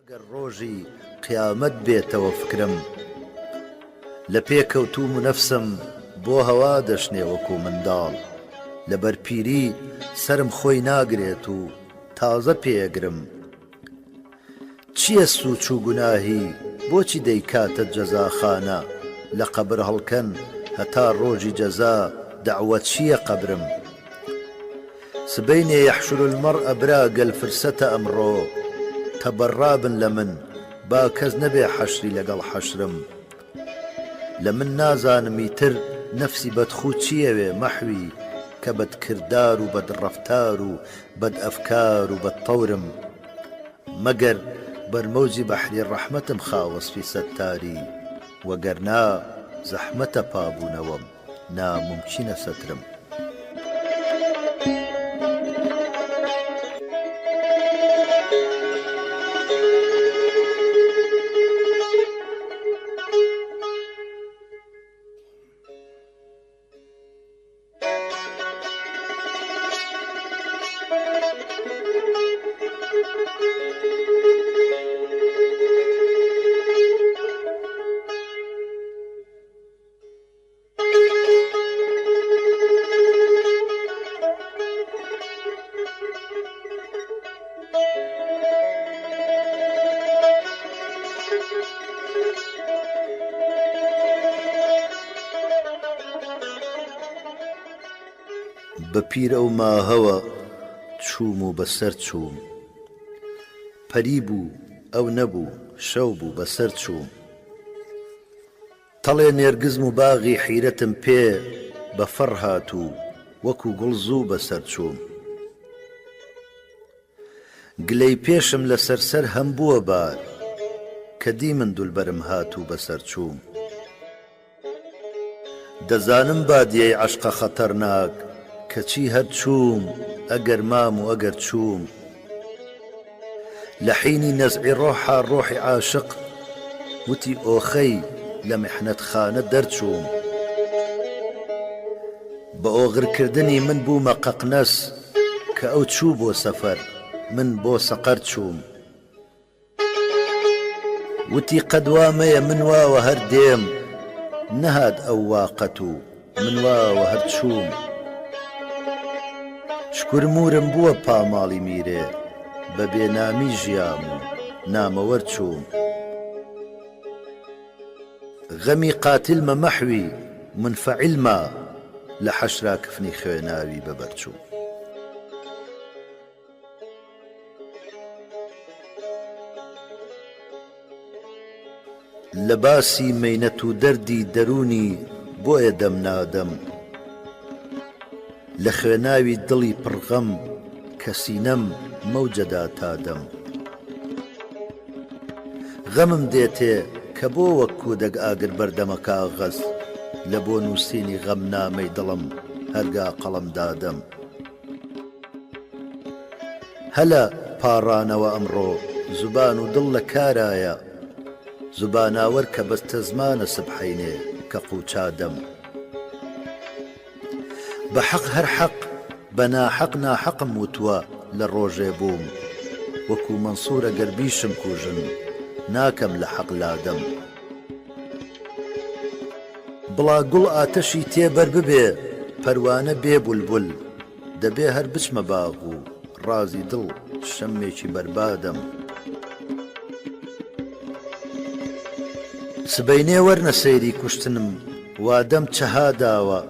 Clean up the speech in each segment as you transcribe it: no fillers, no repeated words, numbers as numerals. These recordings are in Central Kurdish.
ئەگەر ڕۆژی قیامەت بێتەوە فکرم لە پێکەوتوم و نەفسم بۆ هەوا دەشنێ وەکو منداڵ لەبەر پیری سرم خۆی ناگرێت و تازە پێگرم چییە سووچ و گوناهی بۆچی دەیکاتە جەزاخانە لە قەبر هەڵکەن هەتا ڕۆژی جەزا دەعوە چییە قەبرم سبەینێ یەحشر المەرء برا گەل فرسەتە ئەمڕۆ تەبەڕابن لە من با کەس نەبێ حەشری لەگەڵ حەشرم لە من نازانمی تر نەفسی بەدخوو چیەوێ مەحوی کە بەدکردار و بەدڕەفتار و بەدئەفکار و بەدتەورم مەگەر بەرمەوجی بەحری ڕەحمەتم خاوەسفی سەتاری وەگەرنا زەحمەتە پابوونەوەم ناممکینە سەترم بە پیر ئەو ماهەوە چووم و بەسەر چووم پەری بوو ئەو نەبوو شەو بوو بەسەر چووم تەڵێ نێرگزم و باغی حیرەتم پێ بە فەڕ هاتوو وەکو گوڵزوو بەسەر چووم گلەی پێشم لە سەرسەر هەم بووە بار کە دی من دولبەرم هاتوو بەسەر چووم دەزانم بادیەی عەشقە خەتەرناک کەچی هەر چووم ئەگەر مام و ئەگەر چووم لە حینی نەزعی ڕۆحا ڕۆحی عاشق وتی ئۆخەی لە میحنەتخانە دەرچووم بە ئۆغرکردنی من بوومە قەقنەس کە ئەو چوو بۆ سەفەر من بۆ سەقەر چووم وتی قەد وامەیە من واوە هەر دێم نەهات ئەو واقەت و من واوە هەر چووم شکورمورم بووە پاماڵی میرێ بە بێنامی ژیام و نامەوەر چووم غەمی قاتلمە مەحوی منفەعیلمە لە حەشرا کفنی خوێناوی بەبەرچوو لە باسی مەینەت و دەردی دەرونی بۆیە دەم نادەم لە خوێناوی دڵی پڕغەم کە سینەم مەوجەدا تادەم غەمم دێتێ کە بۆ وەک کودەک ئاگر بەردەمە کاغەز لە بۆ نووسینی غەم نامەی دڵم هەرگا قەڵەم دادەم هەلە پاڕانەوە ئەمڕۆ زوبان و دڵ لە کارایە زوباناوەر کە بەستە زمانە سبحەینێ کە قوچادەم بە حەق هەر حەق بە ناحەق ناحەقم وتووە لە ڕۆژێ بووم وەکو مەنسوورە گەربیشم کوژن ناکەم لە حەق لادەم بڵا گوڵ ئاتەشی تێبەر ببێ پەروانە بێ بولبول دەبێ هەر بچمە باغ و ڕازی دڵ شەمێکی بەربادەم سبەینێ وەرنە سەیری کوشتنم وادەم چەها داوە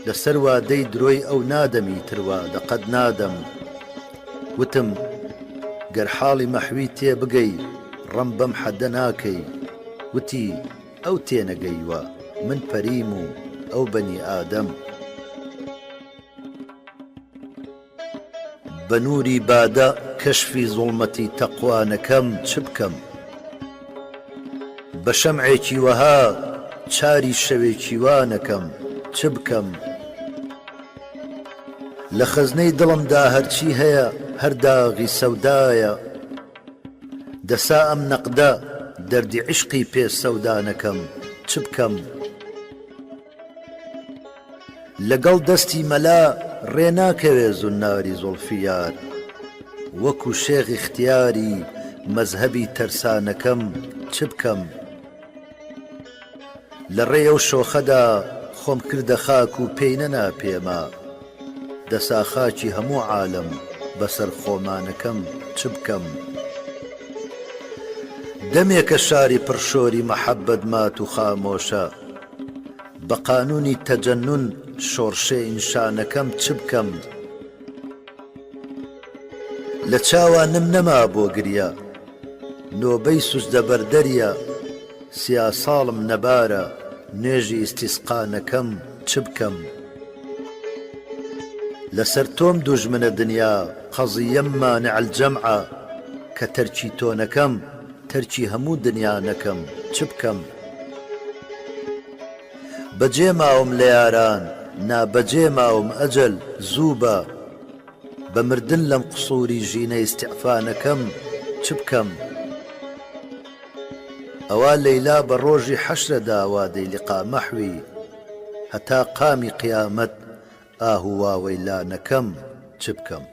لەسەر وادەی درۆی ئەو نادەمی تروا دەقەت نادەم وتم گەر حاڵی مەحوی تێ بگەی ڕەم بەم حەدە ناکەی وتی ئەو تێنەگەیوە من پەریم و ئەو بەنی ئادەم بە نووری بادە کەشفی زوڵمەتی تەقوانەکەم چ بکەم بە شەمعێکی وەها چاری شەوێکی وانەکەم چ بکەم لە خەزنەی دڵمدا هەرچی هەیە هەر داغی سەودایە دەسا ئەم نەقدە دەردی عشقی پێ سەودانەکەم چ بکەم لەگەڵ دەستی مەلا ڕێناکەوێ زوناری زوڵفیار وەکو شێخ اختیاری مەزهەبی تەرسانەکەم چ بکەم لە ڕێ و شۆخەدا خۆم کردە خاک و پێی نەنا پێما دەسا خاکی هەموو عالم بەسەر خۆمانەکەم چ بکەم دەمێکە شاری پڕشۆری مەحەبەت مات و خامۆشە بە قانونی تەجەنون شۆڕشێ ئینشانەکەم چ بکەم لە چاوانم نەما بۆ گریە نۆبەی سوزدە بەردەریە سیا ساڵم نەبارە نوێژی ئیستیسقانەکەم چ بکەم لەسەر تۆم دوژمنە دنیا قەزیەم مانع الجەمعە کە تەرکی تۆ نەکەم تەرکی هەموو دنیا نەکەم چ بکەم بەجێ ماوم لە یاران نابەجێ ماوم ئەجەل زوو بە بە مردن لەم قسووری ژینە ئیستیعفانەکەم چ بکەم ئەوا لەیلا بە ڕۆژی حەشرەدا وادەی لیقا مەحوی هەتا قامی قیامەت ئاهوواوەی لانەکەم چ بکەم